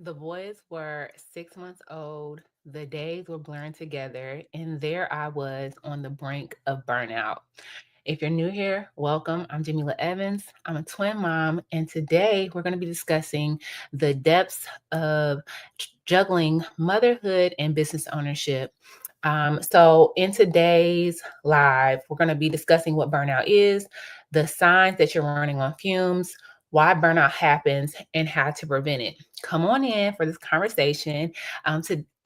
The boys were 6 months old. The days were blurring together, and there I was on the brink of burnout. If you're new here, welcome. I'm Jamila Evans. I'm a twin mom, and today we're going to be discussing the depths of juggling motherhood and business ownership. So, in today's live, we're going to be discussing what burnout is, the signs that you're running on fumes, why burnout happens, and how to prevent it. Come on in for this conversation.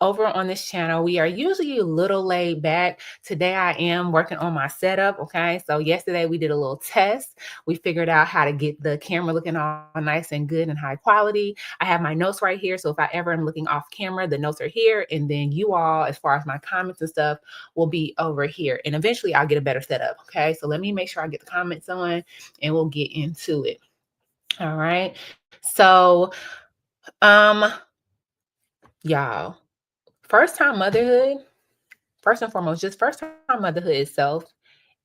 Over on this channel, we are usually a little laid back. Today, I am working on my setup. Okay, so yesterday we did a little test. We figured out how to get the camera looking all nice and good and high quality. I have my notes right here, so if I ever am looking off camera, the notes are here, and then you all, as far as my comments and stuff, will be over here. And eventually, I'll get a better setup. Okay, so let me make sure I get the comments on, and we'll get into it. All right. So, um, y'all, first time motherhood, first and foremost, just first time motherhood itself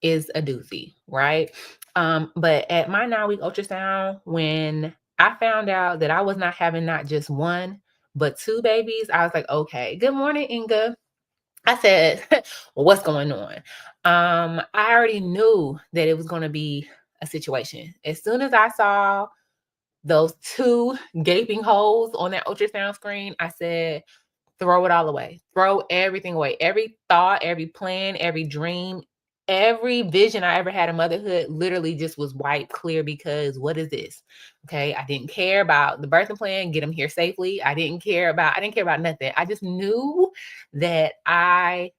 is a doozy, right? But at my 9-week ultrasound, when I found out that I was not having not just one, but two babies, I was like, okay, good morning, Inga. I said, what's going on? I already knew that it was going to be a situation. As soon as I saw those two gaping holes on that ultrasound screen, I said, throw it all away. Throw everything away. Every thought, every plan, every dream, every vision I ever had of motherhood literally just was wiped clear because what is this? Okay. I didn't care about the birthing plan, get them here safely. I didn't care about nothing. I just knew that I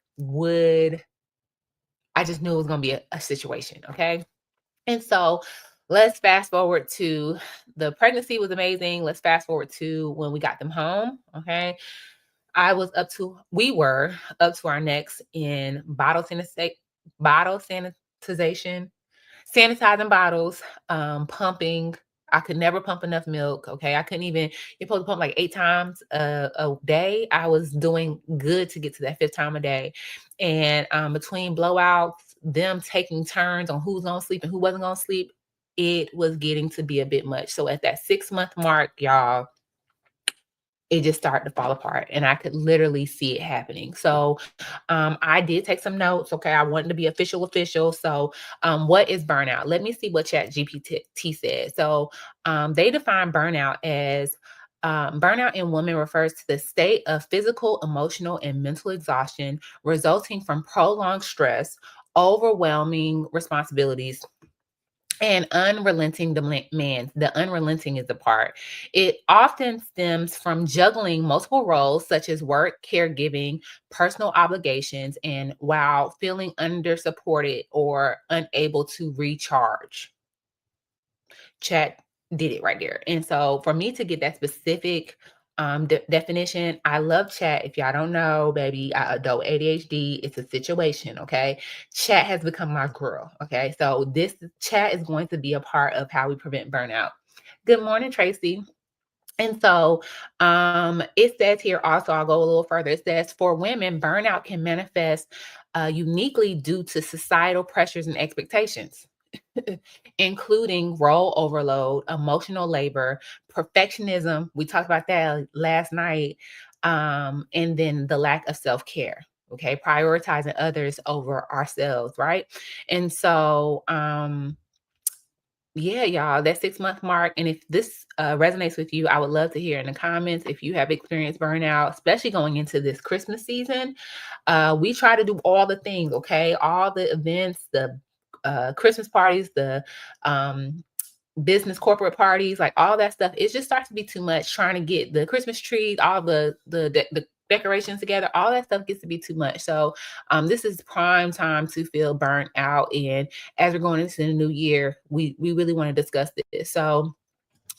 just knew it was going to be a situation. Okay. And so let's fast forward to the pregnancy was amazing. Let's fast forward to when we got them home. Okay. We were up to our necks in bottle sanitization, sanitizing bottles, pumping. I could never pump enough milk. Okay. You're supposed to pump like 8 times a day. I was doing good to get to that fifth time a day. And between blowouts, them taking turns on who's going to sleep and who wasn't going to sleep, it was getting to be a bit much. So at that 6 month mark, y'all, it just started to fall apart and I could literally see it happening. So I did take some notes. Okay. I wanted to be official. So what is burnout? Let me see what Chat GPT said. So they define burnout as burnout in women refers to the state of physical, emotional, and mental exhaustion resulting from prolonged stress, overwhelming responsibilities, and unrelenting demands. The unrelenting is the part. It often stems from juggling multiple roles such as work, caregiving, personal obligations, and while feeling under supported or unable to recharge. Chat did it right there. And so for me to get that specific definition, I love chat. If y'all don't know, baby, I adult ADHD. It's a situation. Okay. Chat has become my girl. Okay. So this chat is going to be a part of how we prevent burnout. Good morning, Tracy. And so it says here also, I'll go a little further. It says for women, burnout can manifest uniquely due to societal pressures and expectations, including role overload, emotional labor, perfectionism. We talked about that last night. And then the lack of self care. Okay. Prioritizing others over ourselves. Right. And so, yeah, y'all, that 6 month mark. And if this resonates with you, I would love to hear in the comments if you have experienced burnout, especially going into this Christmas season. We try to do all the things, okay? All the events, the Christmas parties, the business corporate parties, like all that stuff. It just starts to be too much trying to get the Christmas trees, all the decorations together. All that stuff gets to be too much. So this is prime time to feel burnt out. And as we're going into the new year, we really want to discuss this. So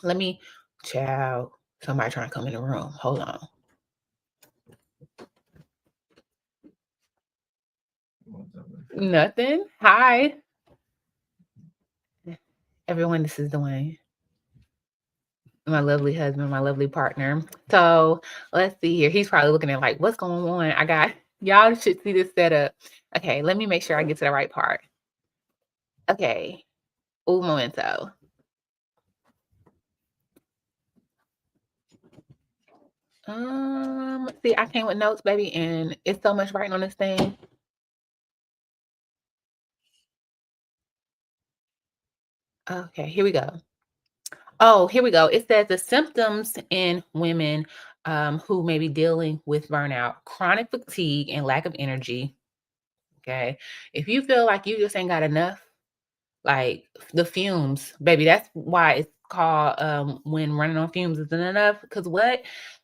let me child. Somebody trying to come in the room. Hold on. Nothing. Hi, everyone. This is Dwayne, my lovely husband, my lovely partner. So let's see here. He's probably looking at like, what's going on? Y'all should see this setup. Okay, let me make sure I get to the right part. Okay, un momento. See, I came with notes, baby, and it's so much writing on this thing. Okay, here we go. Oh, here we go. It says the symptoms in women who may be dealing with burnout, chronic fatigue and lack of energy. Okay. If you feel like you just ain't got enough, like the fumes, baby, that's why it's called when running on fumes isn't enough. Because what?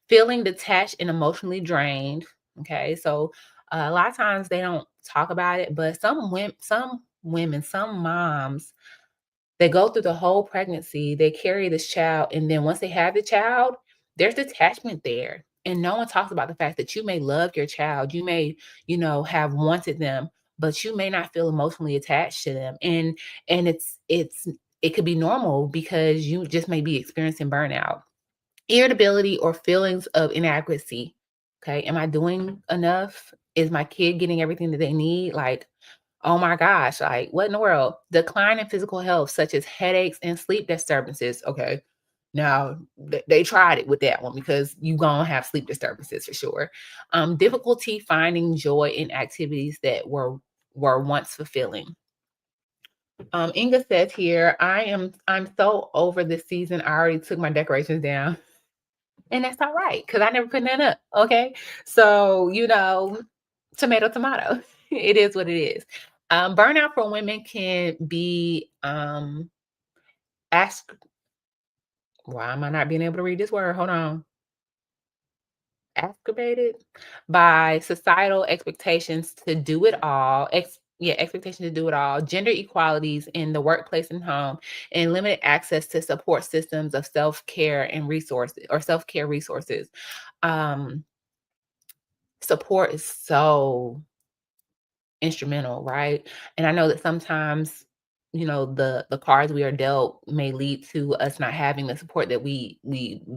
Feeling detached and emotionally drained. Okay. So a lot of times they don't talk about it, but some women, some moms, they go through the whole pregnancy, they carry this child, and then once they have the child, there's detachment there. And no one talks about the fact that you may love your child, you may, have wanted them, but you may not feel emotionally attached to them. And it could be normal because you just may be experiencing burnout, irritability, or feelings of inadequacy. Okay, am I doing enough? Is my kid getting everything that they need? Like, oh my gosh, like what in the world? Decline in physical health, such as headaches and sleep disturbances. Okay. Now they tried it with that one because you gonna have sleep disturbances for sure. Difficulty finding joy in activities that were once fulfilling. Inga says here, I'm so over this season. I already took my decorations down. And that's all right, because I never put none up. Okay. So, tomato, tomato. It is what it is. Burnout for women can be ask why am I not being able to read this word? Hold on. Exacerbated by societal expectations to do it all. Expectation to do it all, gender equalities in the workplace and home, and limited access to support systems of self-care and resources or self-care resources. Um, Support is so instrumental, right? And I know that sometimes, the cards we are dealt may lead to us not having the support that we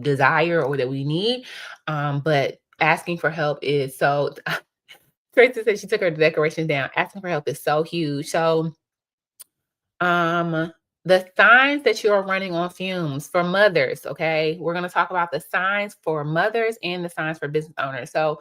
desire or that we need. But asking for help is so Tracy said she took her decorations down. Asking for help is so huge. So um the signs that you're running on fumes for mothers, okay? We're going to talk about the signs for mothers and the signs for business owners. So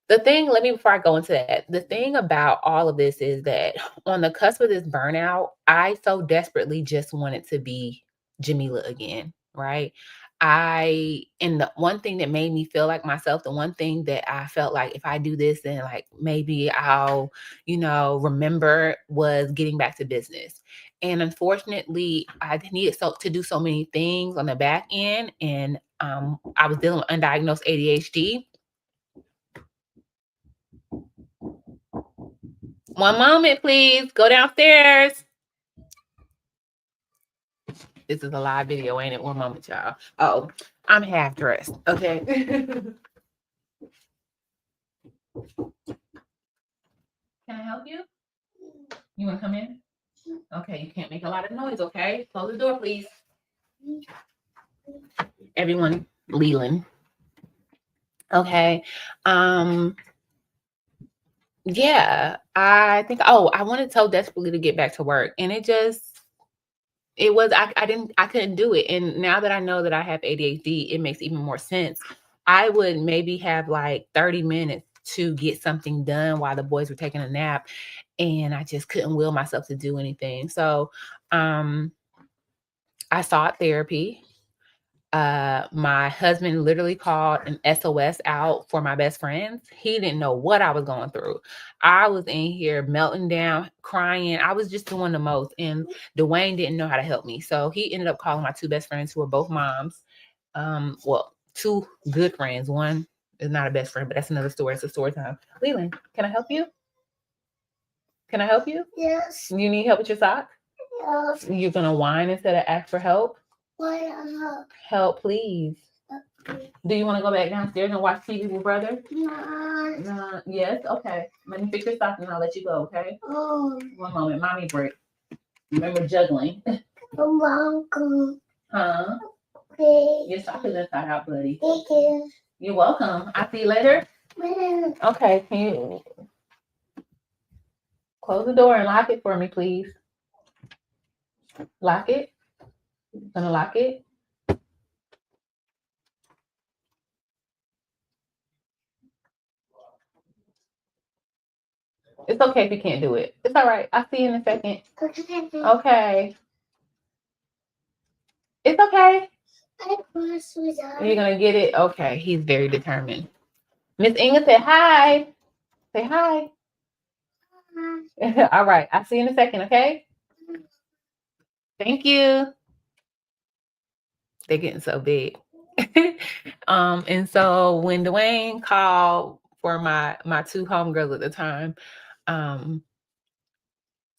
let me before I go into that, the thing about all of this is that on the cusp of this burnout, I so desperately just wanted to be Jamila again, right? And the one thing that made me feel like myself, the one thing that I felt like if I do this, then like maybe I'll, remember was getting back to business. And unfortunately, I needed to do so many things on the back end. And I was dealing with undiagnosed ADHD. One moment, please. Go downstairs. This is a live video, ain't it? One moment, y'all. Oh, I'm half dressed. Okay. Can I help you? You want to come in? Okay, you can't make a lot of noise, okay? Close the door, please. Everyone, Leland. Okay. Um, yeah, I think, I wanted so desperately to get back to work, and I couldn't do it. And now that I know that I have ADHD, it makes even more sense. I would maybe have like 30 minutes to get something done while the boys were taking a nap, and I just couldn't will myself to do anything. So, um, I sought therapy. My husband literally called an SOS out for my best friends. He didn't know what I was going through. I was in here melting down, crying. I was just doing the most. And Dwayne didn't know how to help me. So he ended up calling my two best friends who are both moms. Well, two good friends. One is not a best friend, but that's another story. It's a story time. Leland, can I help you? Can I help you? Yes. You need help with your socks? Yes. You're gonna whine instead of ask for help? Why help? Help, please. Okay. Do you want to go back downstairs and watch TV with brother? No. No. Yes. Okay. Let me fix your socks and I'll let you go. Okay. Oh. One moment, mommy break. Remember juggling. I'm welcome. Huh? Okay. Your sock is inside out, buddy. Thank you. You're welcome. I'll see you later. Okay. Can you close the door and lock it for me, please? Lock it. Gonna lock it. It's okay if you can't do it. It's all right. I'll see you in a second. Okay. It's okay. You're gonna get it? Okay. He's very determined. Miss Inga said hi. Say hi. All right. I'll see you in a second, okay? Thank you. They're getting so big. And so when Dwayne called for my two homegirls at the time, um,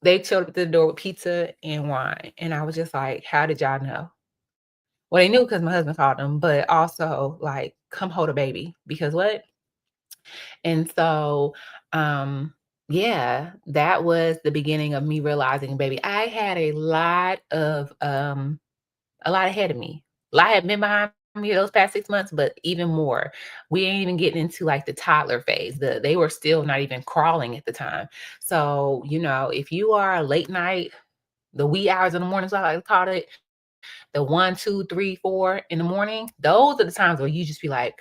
they showed up at the door with pizza and wine. And I was just like, how did y'all know? Well, they knew because my husband called them, but also like, come hold a baby because what? And so, yeah, that was the beginning of me realizing, baby, I had a lot ahead of me. A lot had been behind me those past 6 months, but even more. We ain't even getting into like the toddler phase. They were still not even crawling at the time. So, if you are a late night, the wee hours in the morning, so I like to call it, the 1, 2, 3, 4 in the morning, those are the times where you just be like,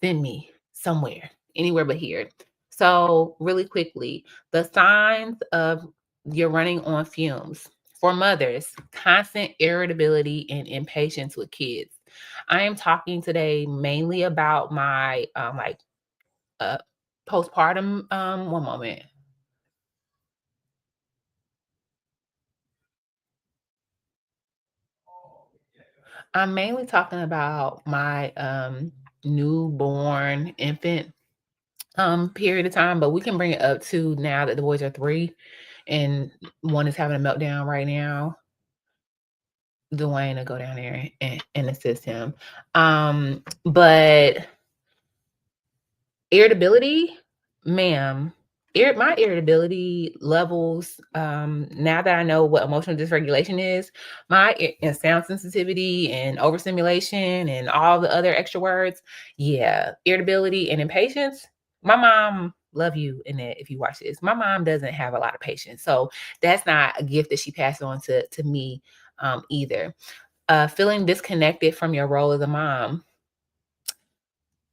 send me somewhere, anywhere but here. So, really quickly, the signs of you're running on fumes. For mothers, constant irritability and impatience with kids. I am talking today mainly about my uh postpartum. One moment. I'm mainly talking about my newborn infant period of time, but we can bring it up to now that the boys are 3 and one is having a meltdown right now. Dwayne will go down there and assist him. But irritability, ma'am. My irritability levels, now that I know what emotional dysregulation is, and sound sensitivity and overstimulation and all the other extra words, yeah, irritability and impatience. My mom, love you in that if you watch this. My mom doesn't have a lot of patience. So that's not a gift that she passed on to me either. Feeling disconnected from your role as a mom.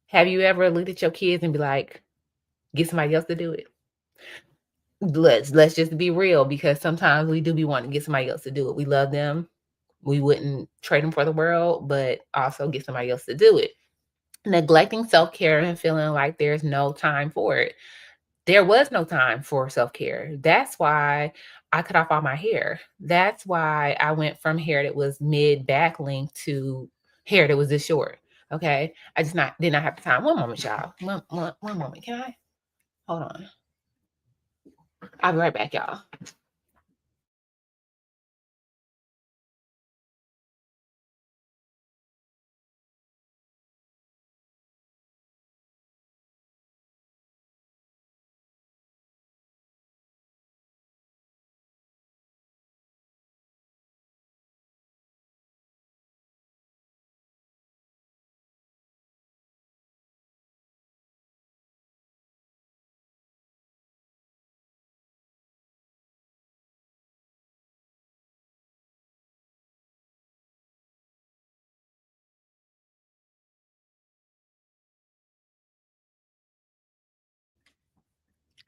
Have you ever looked at your kids and be like, get somebody else to do it? Let's just be real because sometimes we do be wanting to get somebody else to do it. We love them. We wouldn't trade them for the world, but also get somebody else to do it. Neglecting self-care and feeling like there's no time for it. There was no time for self-care. That's why I cut off all my hair. That's why I went from hair that was mid back length to hair that was this short. Okay. I just not did not have the time. One moment, y'all. One moment. Can I hold on? I'll be right back, y'all.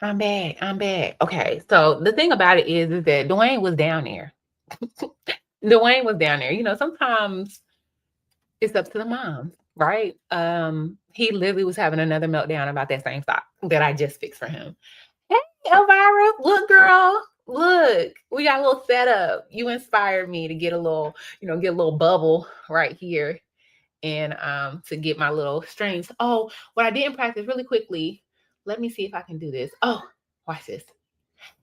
I'm back. I'm back. Okay. So the thing about it is that Dwayne was down there. Dwayne was down there. Sometimes it's up to the mom, right? He literally was having another meltdown about that same sock that I just fixed for him. Hey, Elvira, look, girl, look, we got a little setup. You inspired me to get a little, get a little bubble right here and to get my little strings. Oh, what I didn't practice really quickly. Let me see if I can do this. Oh, watch this.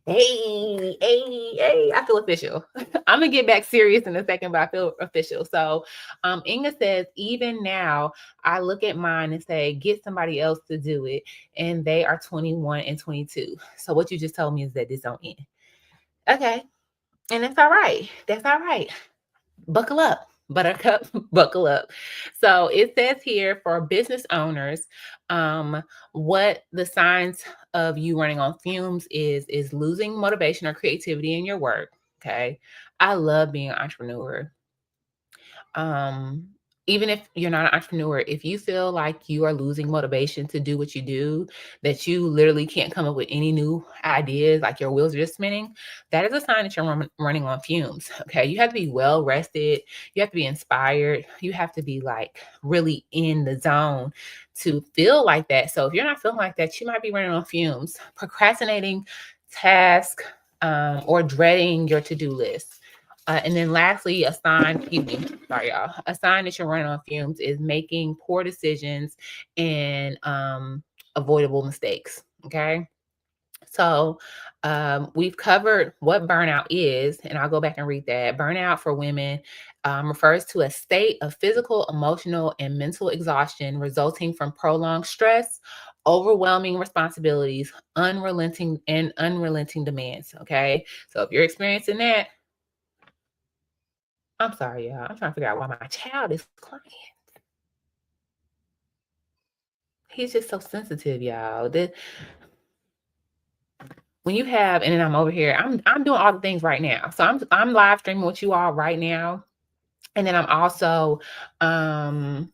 Hey, hey, hey, I feel official. I'm gonna get back serious in a second, but I feel official. So Inga says, even now, I look at mine and say, get somebody else to do it. And they are 21 and 22. So what you just told me is that this don't end. Okay. And that's all right. That's all right. Buckle up, buttercup, buckle up. So it says here for business owners, what the signs of you running on fumes is losing motivation or creativity in your work. Okay. I love being an entrepreneur. Um, even if you're not an entrepreneur, if you feel like you are losing motivation to do what you do, that you literally can't come up with any new ideas, like your wheels are just spinning, that is a sign that you're running on fumes. Okay. You have to be well rested. You have to be inspired. You have to be like really in the zone to feel like that. So if you're not feeling like that, you might be running on fumes, procrastinating tasks, or dreading your to-do list. And then lastly, a sign, excuse me, sorry, y'all. A sign that you're running on fumes is making poor decisions and avoidable mistakes. Okay. So we've covered what burnout is, and I'll go back and read that. Burnout for women refers to a state of physical, emotional, and mental exhaustion resulting from prolonged stress, overwhelming responsibilities, unrelenting demands. Okay. So if you're experiencing that, I'm sorry, y'all. I'm trying to figure out why my child is crying. He's just so sensitive, y'all. When you have, and then I'm over here, I'm doing all the things right now. So I'm live streaming with you all right now. And then um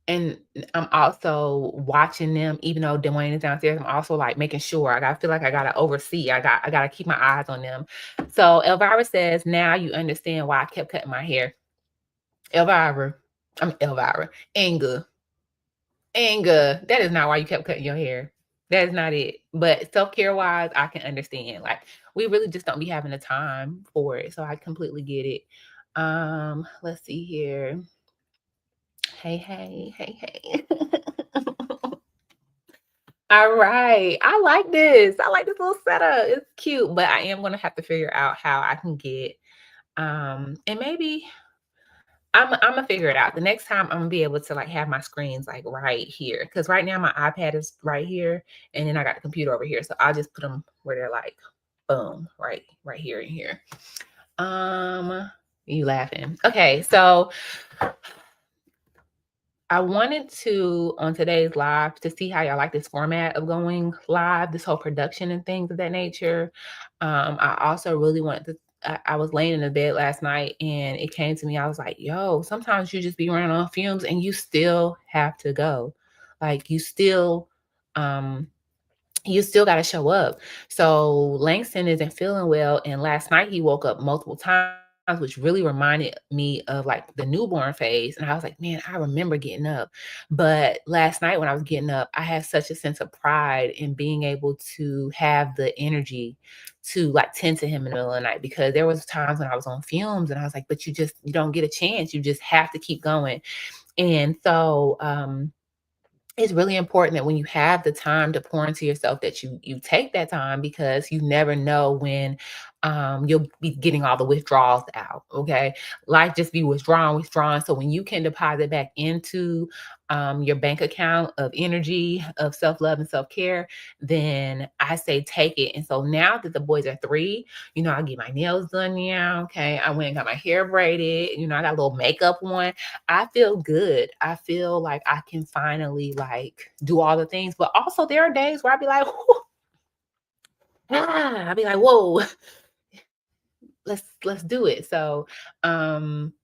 and I'm also watching them, even though Dwayne is downstairs. I'm also like making sure I feel like I gotta oversee. I gotta keep my eyes on them. So Elvira says, now you understand why I kept cutting my hair. Elvira, I'm Elvira. Anger. That is not why you kept cutting your hair. That is not it. But self-care wise, I can understand. Like we really just don't be having the time for it. So I completely get it. Let's see here. Hey. All right. I like this. I like this little setup. It's cute, but I am gonna have to figure out how I can get and maybe I'm gonna figure it out. The next time I'm gonna be able to like have my screens like right here. Cause right now my iPad is right here and then I got the computer over here. So I'll just put them where they're like boom, right here and here. Um you laughing. Okay, so I wanted to on today's live to see how y'all like this format of going live, this whole production and things of that nature. I also really wanted to. I was laying in the bed last night and it came to me. I was like, "Yo, sometimes you just be running on fumes and you still have to go, like um, you still got to show up." So Langston isn't feeling well, and last night he woke up multiple times, which really reminded me of like the newborn phase. And I was like, man, I remember getting up. But last night when I was getting up, I had such a sense of pride in being able to have the energy to like tend to him in the middle of the night, because there was times when I was on fumes and I was like, but you don't get a chance. You just have to keep going. And so it's really important that when you have the time to pour into yourself, that you take that time, because you never know when you'll be getting all the withdrawals out. Okay, life just be withdrawn. So when you can deposit back into your bank account of energy, of self-love and self-care, then I say take it. And so now that the boys are 3, I get my nails done now. Okay, I went and got my hair braided. I got a little makeup on. I feel good. I feel like I can finally like do all the things. But also there are days where I'd be like, I'd be like, whoa, let's do it. So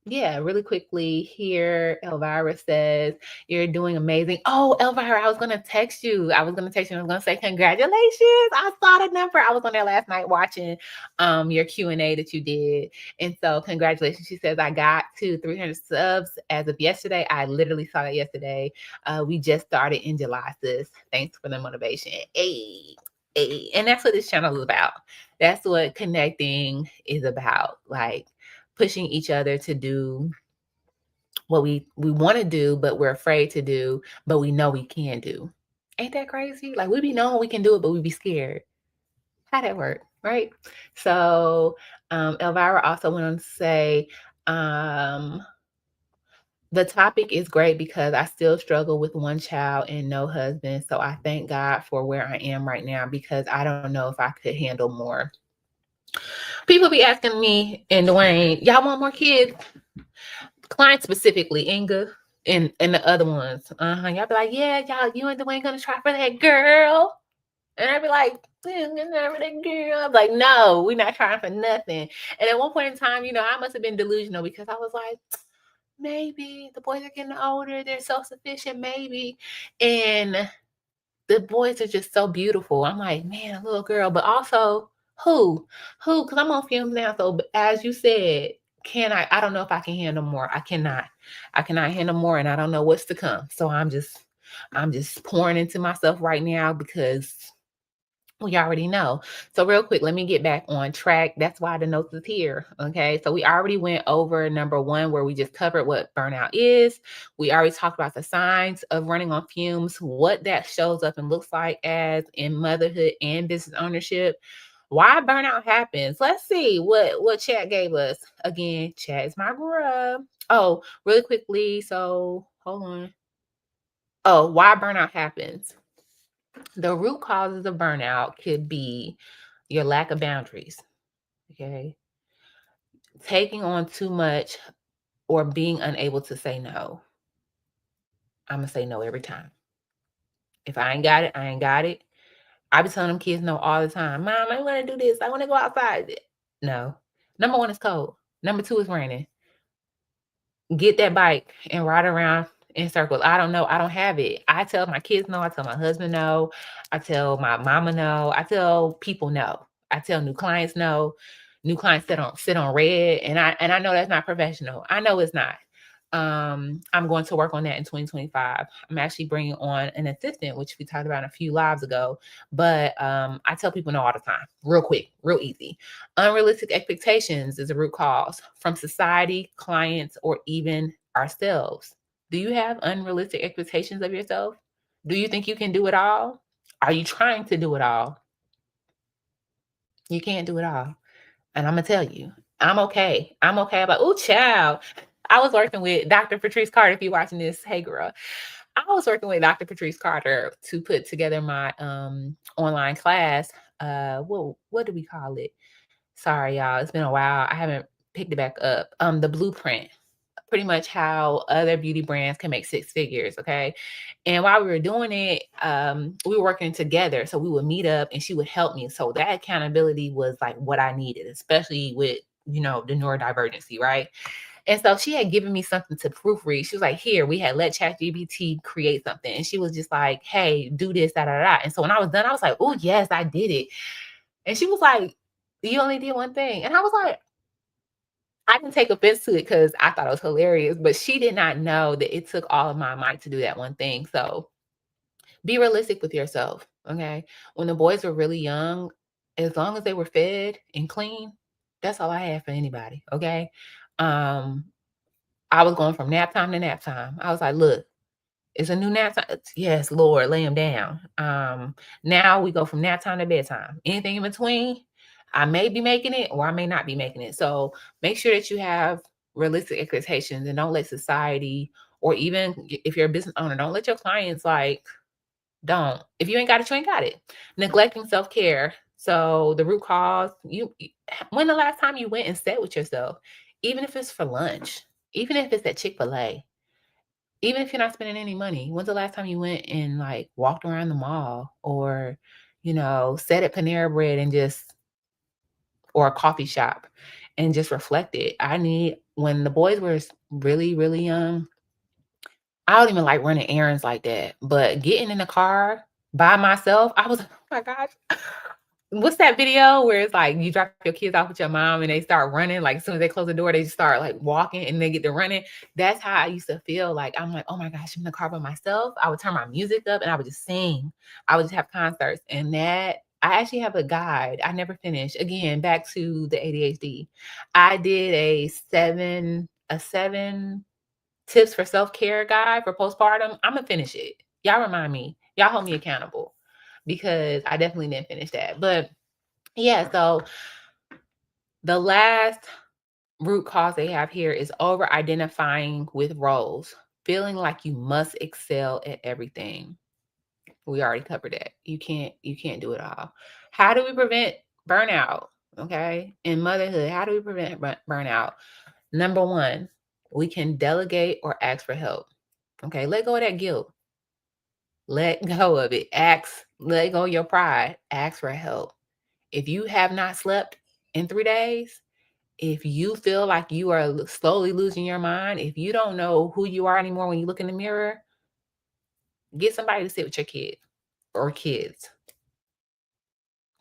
yeah, really quickly here, Elvira says, you're doing amazing. Oh, Elvira, I was gonna text you. I was gonna say congratulations. I saw the number. I was on there last night watching your Q&A that you did. And so congratulations. She says, I got to 300 subs as of yesterday. I literally saw that yesterday. We just started in July, sis. Thanks for the motivation. Hey. And that's what this channel is about. That's what connecting is about, like pushing each other to do what we want to do, but we're afraid to do, but we know we can do. Ain't that crazy? Like we be knowing we can do it, but we be scared. How that work, right? So Elvira also went on to say, the topic is great because I still struggle with one child and no husband. So I thank God for where I am right now, because I don't know if I could handle more. People be asking me and Dwayne, y'all want more kids? Clients specifically, Inga and the other ones. Y'all be like, yeah, y'all, you and Dwayne gonna try for that girl. And I'd be like, that girl. I'm like, no, we're not trying for nothing. And at one point in time, I must have been delusional, because I was like, maybe the boys are getting older, they're self-sufficient, maybe. And the boys are just so beautiful. I'm like, man, a little girl, but also who? Who? Because I'm on Fumes now. So as you said, can I don't know if I can handle more. I cannot. I cannot handle more, and I don't know what's to come. So I'm just pouring into myself right now because we already know. So real quick, let me get back on track. That's why the notes is here. Okay. So we already went over number one, where we just covered what burnout is. We already talked about the signs of running on fumes, what that shows up and looks like as in motherhood and business ownership. Why burnout happens. Let's see what chat gave us. Again, chat is my grub. Oh, really quickly. So hold on. Oh, why burnout happens. The root causes of burnout could be your lack of boundaries, okay? Taking on too much or being unable to say no. I'm gonna say no every time. If I ain't got it, I ain't got it. I be telling them kids no all the time. Mom, I want to do this. I want to go outside. No. Number one is cold. Number two is raining. Get that bike and ride around in circles. I don't know. I don't have it. I tell my kids no. I tell my husband no. I tell my mama no. I tell people no. I tell new clients no. New clients sit on red, and I know that's not professional. I know it's not. I'm going to work on that in 2025. I'm actually bringing on an assistant, which we talked about a few lives ago. But I tell people no all the time, real quick, real easy. Unrealistic expectations is a root cause from society, clients, or even ourselves. Do you have unrealistic expectations of yourself? Do you think you can do it all? Are you trying to do it all? You can't do it all. And I'm gonna tell you, I'm okay. I'm okay. About oh, child. I was working with Dr. Patrice Carter. If you're watching this, hey girl. I was working with Dr. Patrice Carter to put together my online class. What do we call it? Sorry, y'all. It's been a while. I haven't picked it back up. The blueprint, pretty much how other beauty brands can make six figures. Okay. And while we were doing it, we were working together. So we would meet up and she would help me. So that accountability was like what I needed, especially with, the neurodivergency, right? And so she had given me something to proofread. She was like, here, we had let ChatGPT create something. And she was just like, hey, do this, da, da, da. And so when I was done, I was like, oh, yes, I did it. And she was like, you only did one thing. And I was like, I didn't take offense to it because I thought it was hilarious, but she did not know that it took all of my might to do that one thing. So be realistic with yourself. Okay. When the boys were really young, as long as they were fed and clean, that's all I had for anybody. Okay. Um, I was going from nap time to nap time. I was like, look, it's a new nap time. Yes, Lord, lay them down. Now we go from nap time to bedtime. Anything in between, I may be making it or I may not be making it. So make sure that you have realistic expectations and don't let society, or even if you're a business owner, don't let your clients don't. If you ain't got it, you ain't got it. Neglecting self-care. So the root cause, when the last time you went and sat with yourself, even if it's for lunch, even if it's at Chick-fil-A, even if you're not spending any money, when's the last time you went and like walked around the mall or, sat at Panera Bread and or a coffee shop and just reflected? When the boys were really, really young, I don't even like running errands like that. But getting in the car by myself, I was like, oh my gosh. What's that video where it's like you drop your kids off with your mom and they start running? Like as soon as they close the door, they just start like walking and they get to running. That's how I used to feel. Like I'm like, oh my gosh, I'm in the car by myself. I would turn my music up and I would just sing. I would just have concerts. And that I actually have a guide. I never finished. Again, back to the ADHD. I did a seven tips for self-care guide for postpartum. I'm gonna finish it. Y'all remind me. Y'all hold me accountable because I definitely didn't finish that. But yeah, so the last root cause they have here is over identifying with roles, feeling like you must excel at everything. We already covered that. You can't do it all. How do we prevent burnout? Okay. In motherhood, how do we prevent burnout? Number one, we can delegate or ask for help. Okay. Let go of that guilt. Let go of it. Let go of your pride. Ask for help. If you have not slept in 3 days, If you feel like you are slowly losing your mind, if you don't know who you are anymore when you look in the mirror, get somebody to sit with your kid or kids.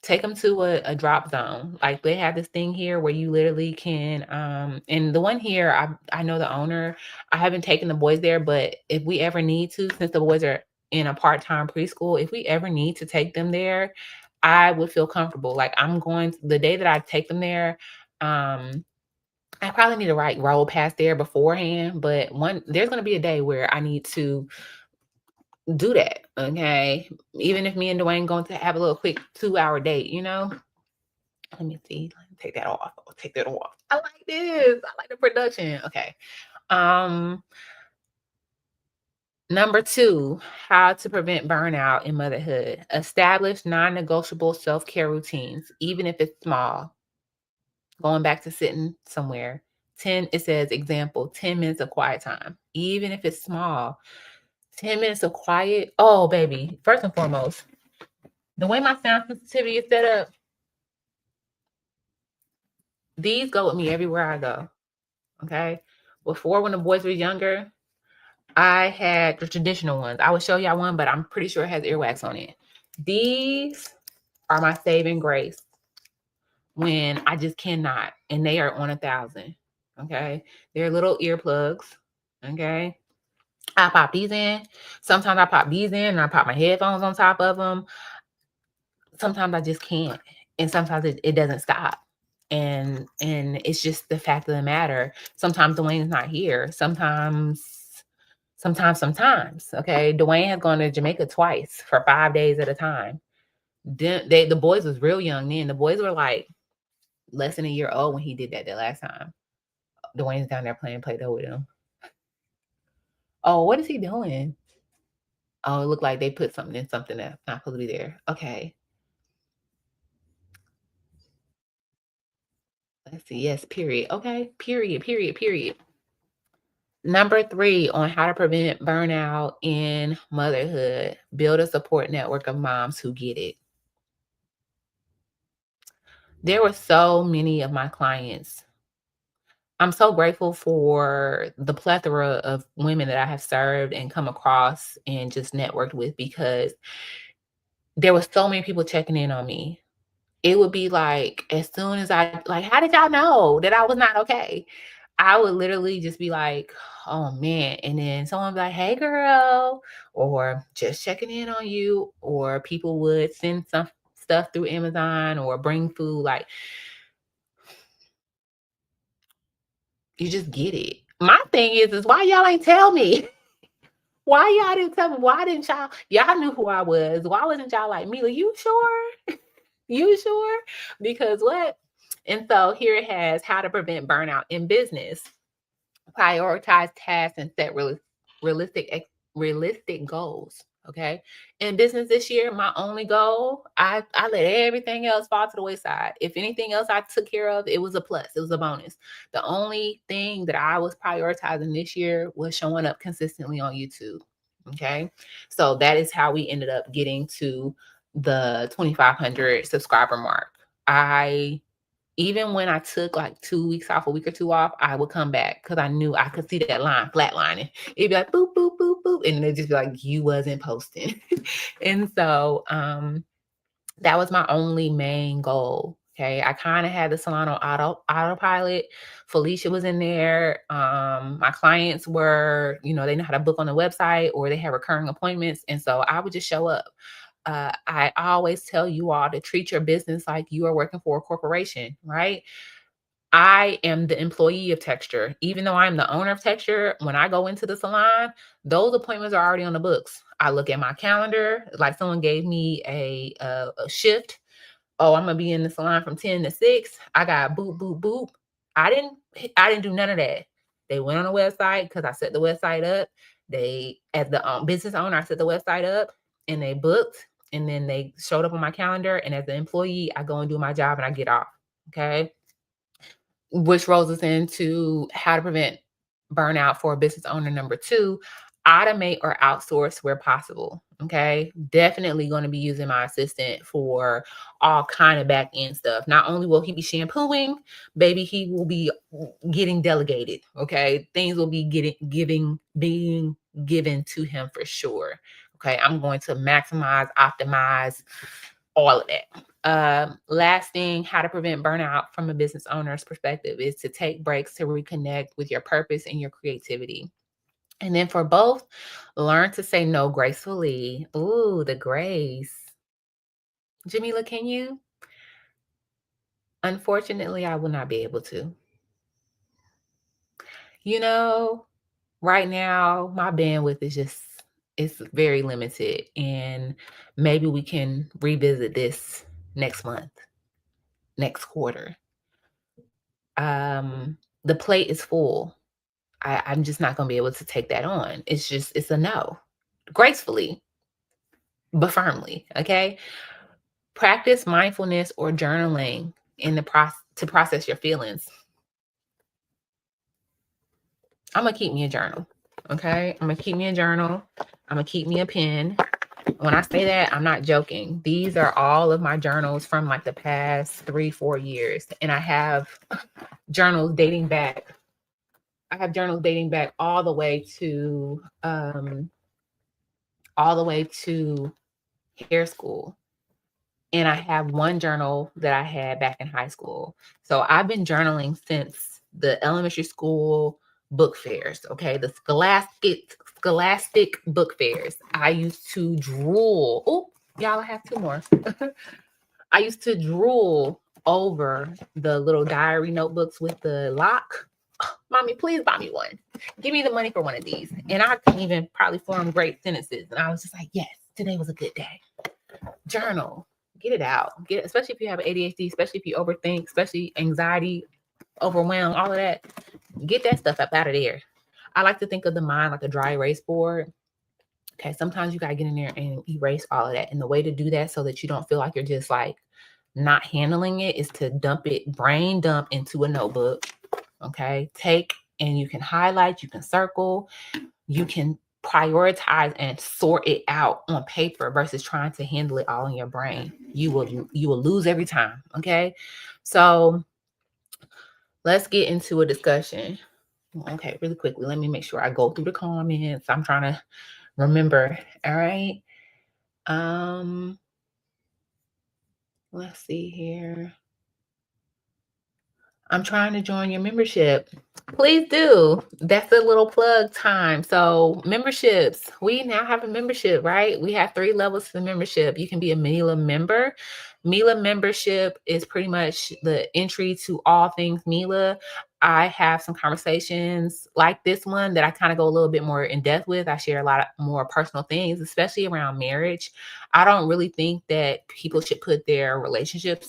Take them to a drop zone. Like, they have this thing here where you literally can, and the one here, I know the owner. I haven't taken the boys there, but if we ever need to, since the boys are in a part-time preschool, if we ever need to take them there, I would feel comfortable. Like, I'm going the day that I take them there, I probably need to, like, roll past there beforehand, but there's gonna be a day where I need to do that, okay? Even if me and Dwayne going to have a little quick 2-hour date, you know? Let me see. Let me take that off. I'll take that off. I like this. I like the production. Okay. Um, Number 2, how to prevent burnout in motherhood. Establish non-negotiable self-care routines, even if it's small. Going back to sitting somewhere. It says example, 10 minutes of quiet time, even if it's small. 10 minutes of quiet. Oh, baby. First and foremost, the way my sound sensitivity is set up, these go with me everywhere I go. Okay. Before, when the boys were younger, I had the traditional ones. I will show y'all one, but I'm pretty sure it has earwax on it. These are my saving grace when I just cannot, and they are on 1,000. Okay. They're little earplugs. Okay. I pop these in. Sometimes I pop these in and I pop my headphones on top of them. Sometimes I just can't. And sometimes it doesn't stop. And it's just the fact of the matter. Sometimes Dwayne is not here. Sometimes. Okay. Dwayne has gone to Jamaica twice for 5 days at a time. The boys was real young then. The boys were like less than a year old when he did that the last time. Dwayne's down there playing Play-Doh with him. Oh, what is he doing? Oh, it looked like they put something in something that's not supposed to be there. Okay. Let's see. Yes, period. Okay. Period. Number 3 on how to prevent burnout in motherhood. Build a support network of moms who get it. There were so many of my clients. I'm so grateful for the plethora of women that I have served and come across and just networked with, because there was so many people checking in on me. It would be like, as soon as how did y'all know that I was not okay? I would literally just be like, oh man. And then someone would be like, hey girl, or just checking in on you. Or people would send some stuff through Amazon or bring food. Like, you just get it. My thing is why y'all ain't tell me? Why y'all didn't tell me? Why didn't y'all knew who I was? Why wasn't y'all like, Mila, you sure? You sure? Because what? And so here it has how to prevent burnout in business. Prioritize tasks and set realistic realistic goals. Okay. In business this year, my only goal, I let everything else fall to the wayside. If anything else I took care of, it was a plus, it was a bonus. The only thing that I was prioritizing this year was showing up consistently on YouTube. Okay. So that is how we ended up getting to the 2,500 subscriber mark. I Even when I took like 2 weeks off, a week or 2 off, I would come back because I knew I could see that line flatlining. It'd be like boop, boop, boop, boop, and it'd just be like, you wasn't posting. And so that was my only main goal. Okay. I kind of had the salon on autopilot. Felicia was in there. My clients were, they know how to book on the website or they have recurring appointments. And so I would just show up. I always tell you all to treat your business like you are working for a corporation, right? I am the employee of Texture. Even though I'm the owner of Texture, when I go into the salon, those appointments are already on the books. I look at my calendar, like someone gave me a shift. Oh, I'm gonna be in the salon from 10 to 6. I got boop, boop, boop. I didn't I didn't do none of that. They went on the website because I set the website up. They, as the business owner, I set the website up and they booked, and then they showed up on my calendar. And as an employee, I go and do my job and I get off. Okay. Which rolls us into how to prevent burnout for a business owner. Number 2, automate or outsource where possible. Okay, definitely going to be using my assistant for all kind of back end stuff. Not only will he be shampooing, baby, he will be getting delegated. Okay, things will be being given to him for sure. Okay, I'm going to maximize, optimize all of that. Last thing, how to prevent burnout from a business owner's perspective is to take breaks to reconnect with your purpose and your creativity. And then for both, learn to say no gracefully. Ooh, the grace. Jamila, can you? Unfortunately, I will not be able to. You know, right now, my bandwidth is just, it's very limited. And maybe we can revisit this next month, next quarter. The plate is full. I'm just not going to be able to take that on. It's a no. Gracefully, but firmly. Okay. Practice mindfulness or journaling in the process to process your feelings. I'm gonna keep me a journal. Okay. I'm gonna keep me a journal. I'm gonna keep me a pen. When I say that, I'm not joking. These are all of my journals from like the past 3-4 years. And I have journals dating back. I have journals dating back all the way to hair school. And I have one journal that I had back in high school. So I've been journaling since the elementary school book fairs, okay? The scholastic book fairs. I used to drool. Oh, y'all, I have two more. I used to drool over the little diary notebooks with the lock. Mommy, please buy me one. Give me the money for one of these. And I couldn't even probably form great sentences. And I was just like, yes, today was a good day. Journal, get it out. Get it, especially if you have ADHD, especially if you overthink, especially anxiety, overwhelm, all of that. Get that stuff up out of there. I like to think of the mind like a dry erase board. Okay, sometimes you gotta get in there and erase all of that. And the way to do that so that you don't feel like you're just like not handling it is to brain dump into a notebook. Okay, and you can highlight, you can circle, you can prioritize and sort it out on paper versus trying to handle it all in your brain. You will lose every time. Okay, so let's get into a discussion. Okay, really quickly, let me make sure I go through the comments. I'm trying to remember. All right. Let's see here. I'm trying to join your membership. Please do. That's a little plug time. So memberships, we now have a membership, right? We have 3 levels to the membership. You can be a Mila member. Mila membership is pretty much the entry to all things Mila. I have some conversations like this one that I kind of go a little bit more in depth with. I share a lot more personal things, especially around marriage. I don't really think that people should put their relationship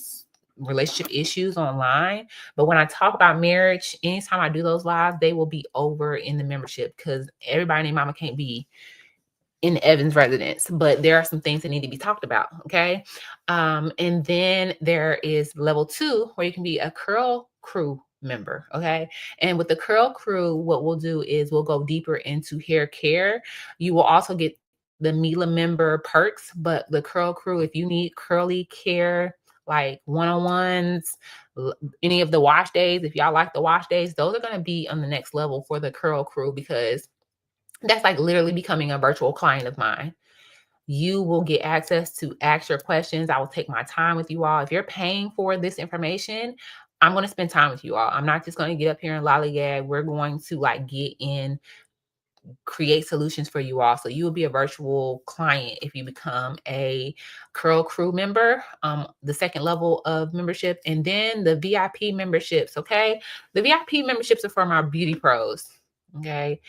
issues online. But when I talk about marriage, anytime I do those lives, they will be over in the membership because everybody named Mama can't be in Evan's residence, but there are some things that need to be talked about. Okay. And then there is level 2 where you can be a Curl Crew member. Okay. And with the Curl Crew, what we'll do is we'll go deeper into hair care. You will also get the Mila member perks, but the Curl Crew, if you need curly care, like one-on-ones, any of the wash days, if y'all like the wash days, those are going to be on the next level for the Curl Crew because that's like literally becoming a virtual client of mine. You will get access to ask your questions. I will take my time with you all. If you're paying for this information, I'm going to spend time with you all. I'm not just going to get up here and lollygag. We're going to like get in, create solutions for you all. So you will be a virtual client if you become a Curl Crew member, the second level of membership, and then the VIP memberships. Okay. The VIP memberships are for my beauty pros. Okay.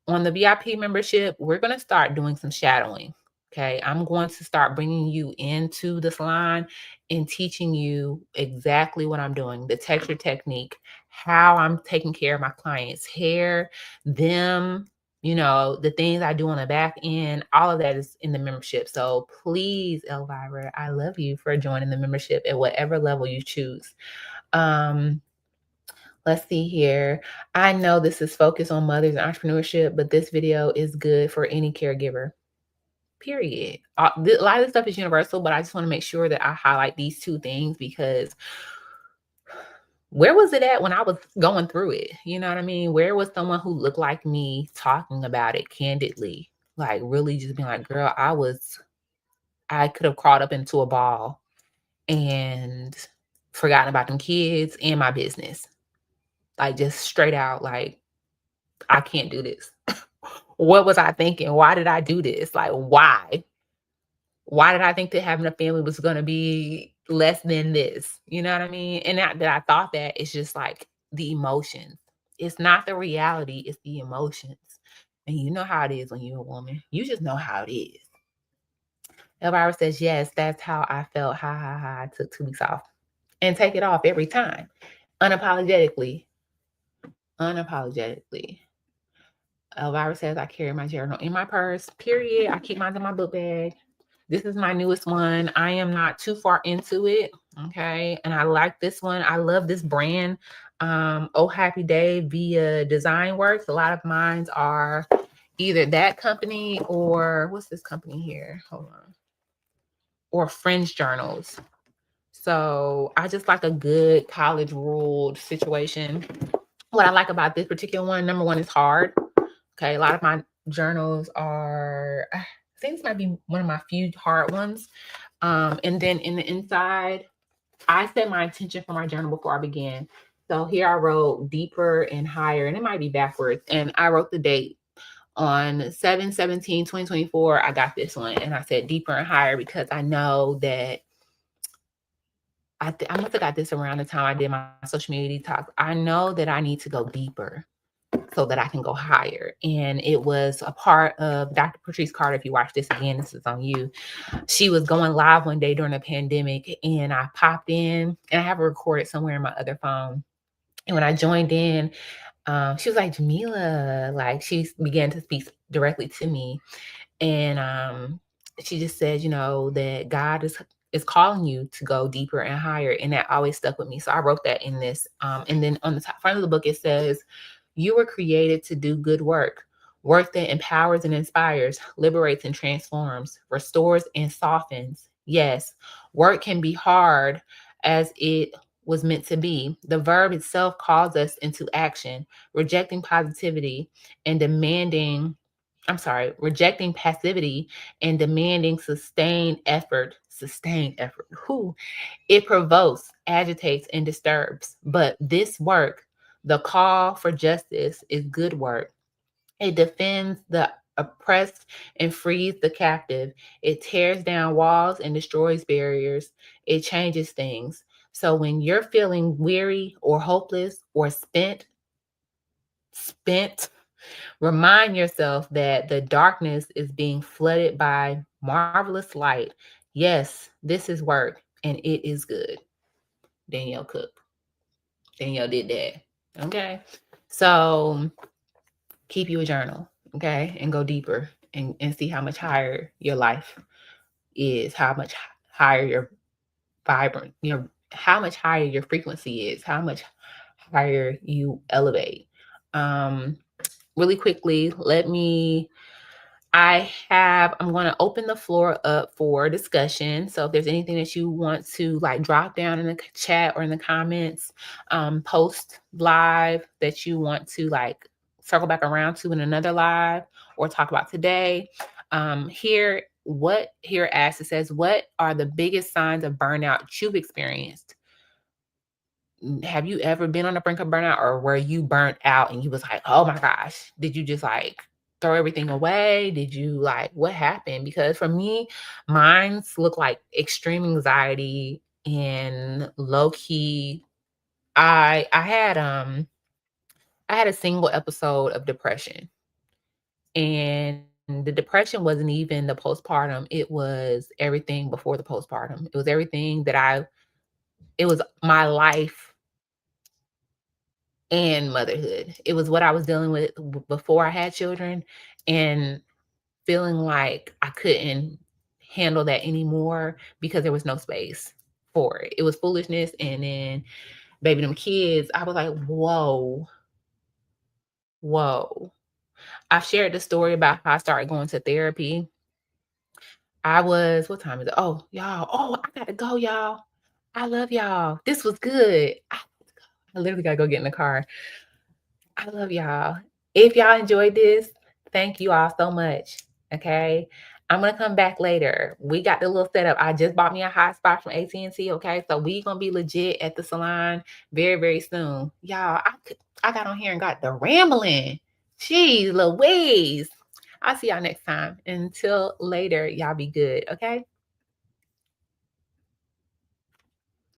On the VIP membership, we're going to start doing some shadowing. Okay. I'm going to start bringing you into the salon and teaching you exactly what I'm doing, the texture technique, how I'm taking care of my clients' hair, them, the things I do on the back end, all of that is in the membership. So please, Elvira, I love you for joining the membership at whatever level you choose. Let's see here. I know this is focused on mothers and entrepreneurship, but this video is good for any caregiver. period. A lot of this stuff is universal, but I just want to make sure that I highlight these two things because where was it at when I was going through it? You know what I mean? Where was someone who looked like me talking about it candidly? Like really just being like, girl, I could have crawled up into a ball and forgotten about them kids and my business. Like just straight out, like, I can't do this. What was I thinking? Why did I do this? Like, why? Why did I think that having a family was gonna be less than this? You know what I mean? And not that I thought that, it's just like the emotions. It's not the reality, it's the emotions. And you know how it is when you're a woman. You just know how it is. Elvira says, yes, that's how I felt. Ha ha ha. I took 2 weeks off. And take it off every time. Unapologetically. Unapologetically. Elvira says, I carry my journal in my purse. Period. I keep mine in my book bag. This is my newest one. I am not too far into it. Okay. And I like this one. I love this brand. Oh Happy Day via Design Works. A lot of mines are either that company or what's this company here? Hold on. Or Fringe Journals. So I just like a good college ruled situation. What I like about this particular one, number one, is hard. Okay. A lot of my journals are, I think this might be one of my few hard ones. And then in the inside, I set my intention for my journal before I began. So here I wrote deeper and higher, and it might be backwards. And I wrote the date on 7/17/2024. I got this one, and I said deeper and higher because I know that I must have got this around the time I did my social media detox. I know that I need to go deeper so that I can go higher. And it was a part of Dr. Patrice Carter. If you watch this again, this is on you. She was going live one day during the pandemic, and I popped in, and I have it recorded somewhere in my other phone. And when I joined in, she was like, Jamila, like she began to speak directly to me. And she just said, that God is calling you to go deeper and higher. And that always stuck with me. So I wrote that in this. And then on the top front of the book, it says, you were created to do good work that empowers and inspires, liberates and transforms, restores and softens. Yes, work can be hard as it was meant to be. The verb itself calls us into action, rejecting positivity and rejecting passivity and demanding sustained effort. Who it provokes, agitates, and disturbs. But this work, the call for justice, is good work. It defends the oppressed and frees the captive. It tears down walls and destroys barriers. It changes things. So when you're feeling weary or hopeless or spent, remind yourself that the darkness is being flooded by marvelous light. Yes, this is work and it is good. Danielle Cook. Danielle did that. Okay. So keep you a journal. Okay. And go deeper and see how much higher your life is, how much higher your vibrant, how much higher your frequency is, how much higher you elevate. Really quickly, I'm going to open the floor up for discussion. So if there's anything that you want to like drop down in the chat or in the comments, post live that you want to like circle back around to in another live or talk about today. Here asks, it says, what are the biggest signs of burnout you've experienced? Have you ever been on the brink of burnout, or were you burnt out and you was like, oh my gosh, did you just like throw everything away? Did you like, what happened? Because for me, mine's look like extreme anxiety and low key. I had a single episode of depression, and the depression wasn't even the postpartum. It was everything before the postpartum. It was everything it was my life and motherhood. It was what I was dealing with before I had children, and feeling like I couldn't handle that anymore because there was no space for it. It was foolishness. And then, baby, them kids, I was like, whoa, whoa. I've shared the story about how I started going to therapy. I was what time is it? Oh, y'all. Oh, I gotta go, y'all. I love y'all. This was good. I literally gotta go get in the car. I love y'all. If y'all enjoyed this, thank you all so much. Okay. I'm gonna come back later. We got the little setup. I just bought me a hotspot from AT&T. Okay. So we gonna be legit at the salon very, very soon. Y'all, I got on here and got the rambling. Jeez Louise. I'll see y'all next time. Until later, y'all be good. Okay.